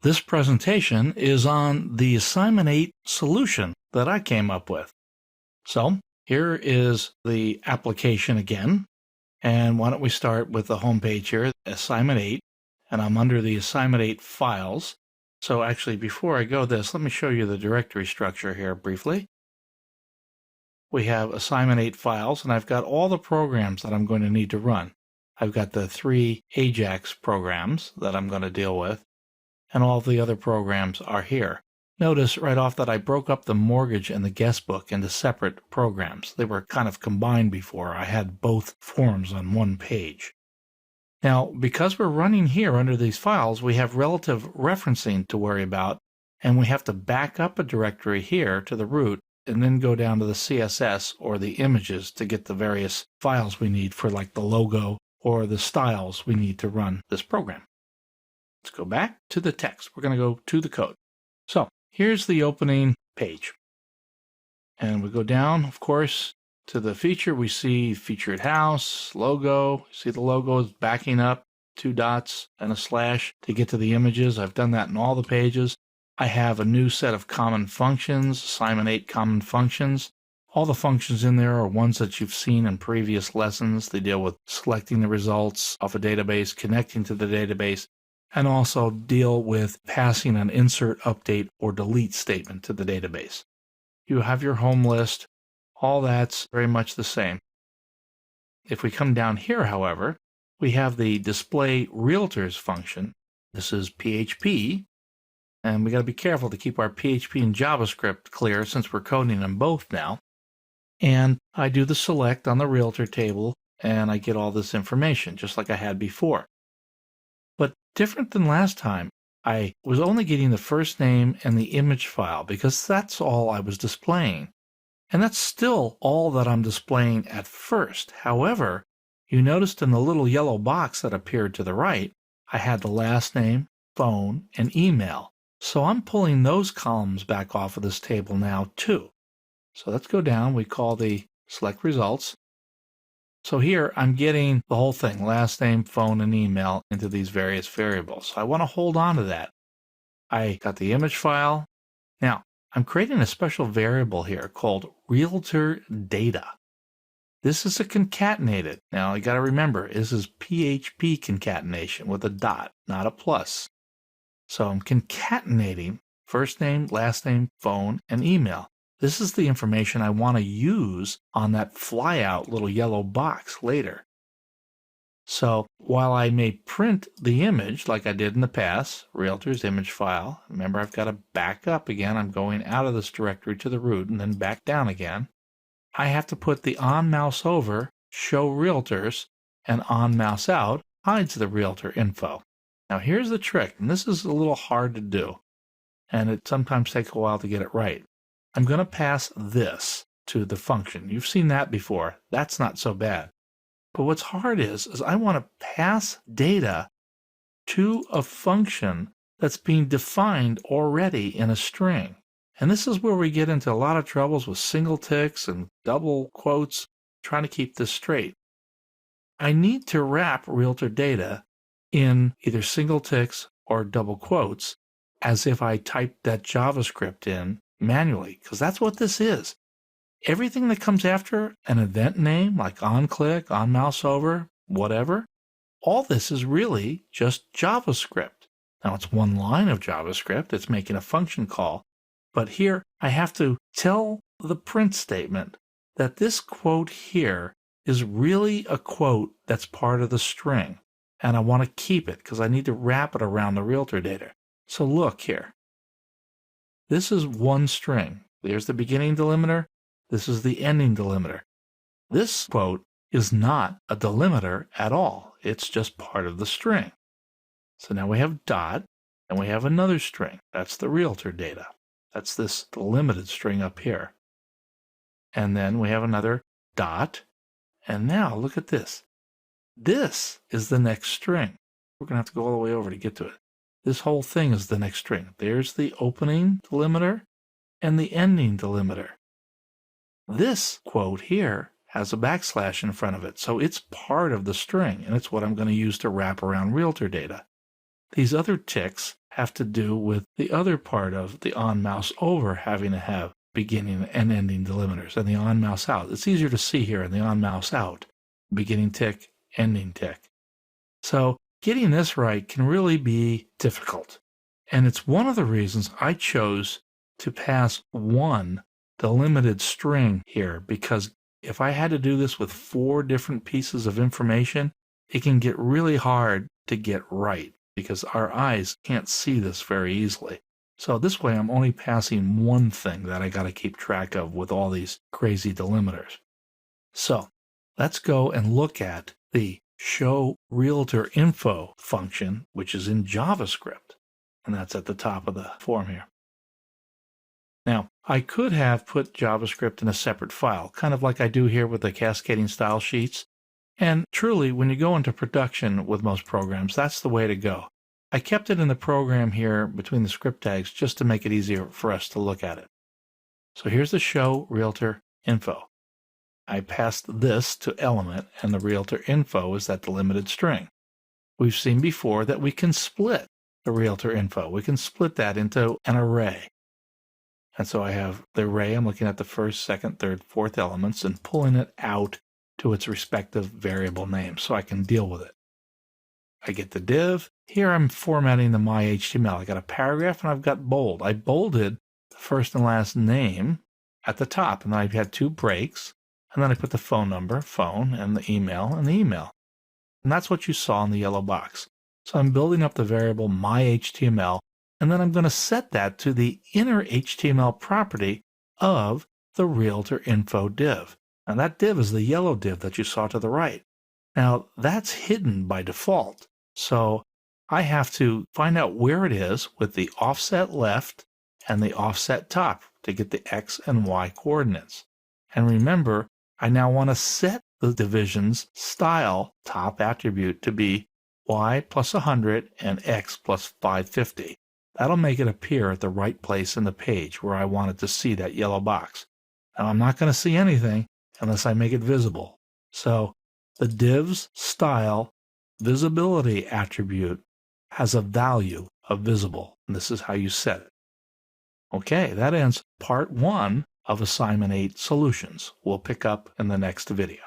This presentation is on the Assignment 8 solution that I came up with. So here is the application again. And why don't we start with the home page here, Assignment 8, and I'm under the Assignment 8 files. So actually, before I go this, let me show you the directory structure here briefly. We have Assignment 8 files, and I've got all the programs that I'm going to need to run. I've got the 3 Ajax programs that I'm going to deal with, and all the other programs are here. Notice right off that I broke up the mortgage and the guest book into separate programs. They were kind of combined before. I had both forms on one page. Now, because we're running here under these files, we have relative referencing to worry about, and we have to back up a directory here to the root and then go down to the CSS or the images to get the various files we need for like the logo or the styles we need to run this program. Let's go back to the text. We're going to go to the code. So here's the opening page. And we go down, of course, to the feature. We see featured house, logo. See the logo is backing up, 2 dots and a slash to get to the images. I've done that in all the pages. I have a new set of common functions, Assignment 8 common functions. All the functions in there are ones that you've seen in previous lessons. They deal with selecting the results off a database, connecting to the database, and also deal with passing an insert, update, or delete statement to the database. You have your home list. All that's very much the same. If we come down here, however, we have the display realtors function. This is PHP, and we got to be careful to keep our PHP and JavaScript clear since we're coding them both now. And I do the select on the realtor table, and I get all this information, just like I had before. But different than last time, I was only getting the first name and the image file because that's all I was displaying. And that's still all that I'm displaying at first. However, you noticed in the little yellow box that appeared to the right, I had the last name, phone, and email. So I'm pulling those columns back off of this table now too. So let's go down. We call the select results. So here I'm getting the whole thing, last name, phone, and email into these various variables. So I want to hold on to that. I got the image file. Now, I'm creating a special variable here called realtor data. This is a concatenated. Now, you got to remember, this is PHP concatenation with a dot, not a plus. So I'm concatenating first name, last name, phone, and email. This is the information I want to use on that flyout little yellow box later. So while I may print the image like I did in the past, realtor's image file, remember I've got to back up again. I'm going out of this directory to the root and then back down again. I have to put the on mouse over, show realtors, and on mouse out hides the realtor info. Now here's the trick, and this is a little hard to do, and it sometimes takes a while to get it right. I'm going to pass this to the function. You've seen that before. That's not so bad. But what's hard is I want to pass data to a function that's being defined already in a string. And this is where we get into a lot of troubles with single ticks and double quotes, trying to keep this straight. I need to wrap realtor data in either single ticks or double quotes as if I typed that JavaScript in manually, because that's what this is. Everything that comes after an event name, like on-click, on-mouse over, whatever, all this is really just JavaScript. Now, it's one line of JavaScript. It's making a function call. But here, I have to tell the print statement that this quote here is really a quote that's part of the string. And I want to keep it because I need to wrap it around the realtor data. So look here. This is one string. There's the beginning delimiter. This is the ending delimiter. This quote is not a delimiter at all. It's just part of the string. So now we have dot, and we have another string. That's the realtor data. That's this delimited string up here. And then we have another dot. And now look at this. This is the next string. We're going to have to go all the way over to get to it. This whole thing is the next string. There's the opening delimiter and the ending delimiter. This quote here has a backslash in front of it, so it's part of the string, and it's what I'm going to use to wrap around realtor data. These other ticks have to do with the other part of the on mouse over having to have beginning and ending delimiters, and the on mouse out. It's easier to see here in the on mouse out, beginning tick, ending tick. So getting this right can really be difficult. And it's one of the reasons I chose to pass one delimited string here, because if I had to do this with 4 different pieces of information, it can get really hard to get right because our eyes can't see this very easily. So this way I'm only passing one thing that I got to keep track of with all these crazy delimiters. So let's go and look at the show realtor info function, which is in JavaScript. And that's at the top of the form here. Now, I could have put JavaScript in a separate file, kind of like I do here with the cascading style sheets. And truly, when you go into production with most programs, that's the way to go. I kept it in the program here between the script tags just to make it easier for us to look at it. So here's the show realtor info. I passed this to element, and the realtor info is that delimited string. We've seen before that we can split the realtor info. We can split that into an array. And so I have the array. I'm looking at the first, second, third, fourth elements and pulling it out to its respective variable name so I can deal with it. I get the div. Here I'm formatting the MyHTML. I got a paragraph and I've got bold. I bolded the first and last name at the top, and then I've had 2 breaks, and then I put the phone number, phone, and the email, and the email. And that's what you saw in the yellow box. So I'm building up the variable MyHTML, and then I'm going to set that to the inner HTML property of the realtor info div. And that div is the yellow div that you saw to the right. Now, that's hidden by default. So I have to find out where it is with the offset left and the offset top to get the X and Y coordinates. And remember, I now want to set the division's style top attribute to be Y plus 100 and X plus 550. That'll make it appear at the right place in the page where I wanted to see that yellow box. Now, I'm not going to see anything unless I make it visible. So the div's style visibility attribute has a value of visible, and this is how you set it. Okay, that ends part 1 of Assignment 8 Solutions. We'll pick up in the next video.